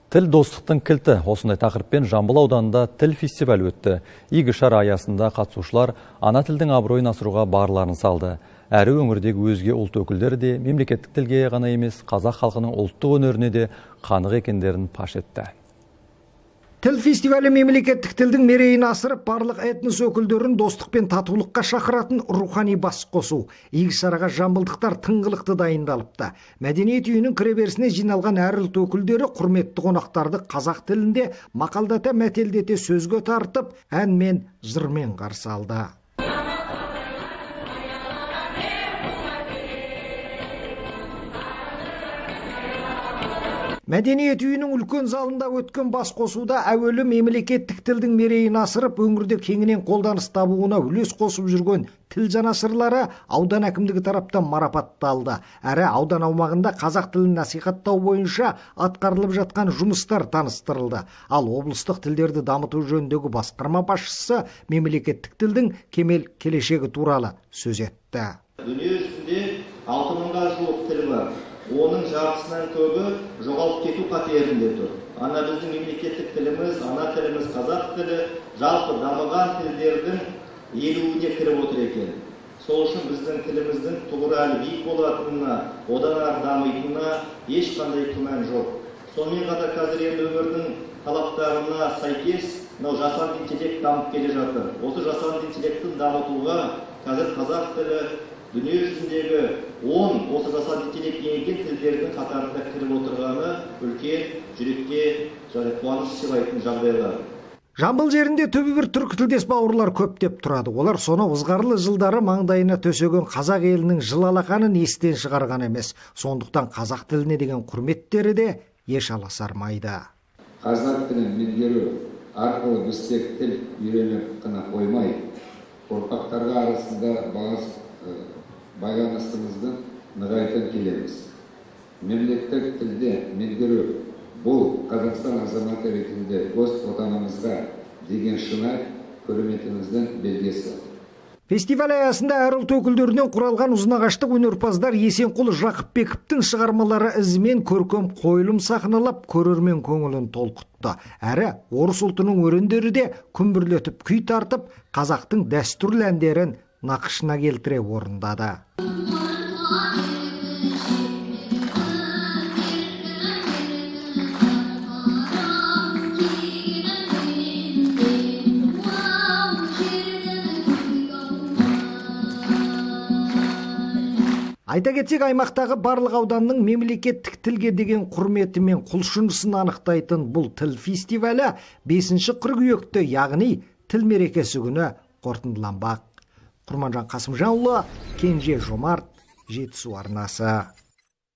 Тіл достықтың кілті. Осындай тақырыппен Жамбыл ауданында тіл фестивалі өтті. Игі шара аясында қатысушылар ана тілдің абыройын асыруға барларын салды. Әрі өңірдегі өзге ұлт өкілдері де мемлекеттік тілге ғана емес, қазақ халқының ұлттық өнеріне де қанық екендерін паш етті. Тіл фестивалі мемлекеттік тілдің мерейін асырып, барлық этнос өкілдерін достық пен татулыққа шақыратын рухани бас қосу. Игі шараға жамбылдықтар тыңғылықты дайындалыпты. Мәдениет үйінің кіреберісіне жиналған әр ұлт өкілдері құрметті қонақтарды қазақ тілінде мақалдата мәтелдете сөзге тартып, ән мен жырмен қарсы алды. Мәдениет үйінің үлкен залында өткен бас қосуда әуелі мемлекеттік тілдің мерейін асырып, өңірде кеңінен қолданыс табуына үлес қосып жүрген тіл жанашырлары аудан әкімдігі тараптан марапатталды. Әрі аудан аумағында қазақ тілін насихаттау бойынша атқарылып жатқан жұмыстар таныстырылды. Ал облыстық тілдерді дамыту жөніндегі басқарма басшысы мемлекеттік тілдің кемел келешегі туралы сөз етті. Дүние жүзінде 6000-ға жуық тіл бар. Оның жартысынан көбі жоғалып кету қатерінде тұр. Ана біздің мемлекеттік тіліміз, ана тіліміз қазақ тілі жалпы дамыған тілдердің 50-іне кіріп отыр екен. Сол үшін біздің тіліміздің тұғыры әлі биік болатынына, одан ары дамитынына ешқандай күмән жоқ. Сонымен қатар қазір енді өмірдің талаптарына сәйкес жасанды интеллект дамып келе жатыр. Осы жасанды интеллектті дамытуға қазір қазақ тілі дүние жүзіндегі 10 осы жасанды интеллектке енген тілдердің қатарында кіріп отырғаны үлкен жүрекке қуаныш сыйлайтын жағдайлар. Жамбыл жерінде түбі бір түркі тілдес бауырлар көптеп тұрады. Олар соны ызғарлы жылдары маңдайына төсеген қазақ елінің жыл алақанын естен шығарған емес. Сондықтан қазақ тіліне деген құрметтері де еш аласармайды. Қазақ тілін меңгеру арқылы біз тек тіл үйреніп қана қоймай, ұрпақтарға арасында байланыстығымызды нығайта келеміз. Мемлекеттік тілде меңгеру бұл Қазақстан азаматы ретінде өз отанымызға деген шын құрметіміздің белгісі. Фестиваль аясында әр ұлт өкілдерінен құралған ұзынағаштық өнерпаздар Есенқұл Жақыпбековтің шығармалары ізімен көркем қойылым сахналап, көрермен көңілін толқытты. Әрі орыс ұлтының өрендері де күмбірлетіп күй тартып, қазақтың дәстүрлі әндерін нақышына келтіре орындады. Айта кетсек, аймақтағы барлық ауданның мемлекеттік тілге деген құрметі мен құлшынысын анықтайтын бұл тіл фестивалі 5 қыркүйекте, яғни тіл мерекесі күні қорытындыланбақ. Құрманжан Қасымжанұлы, Кенже Жомарт, Жетісу арнасы.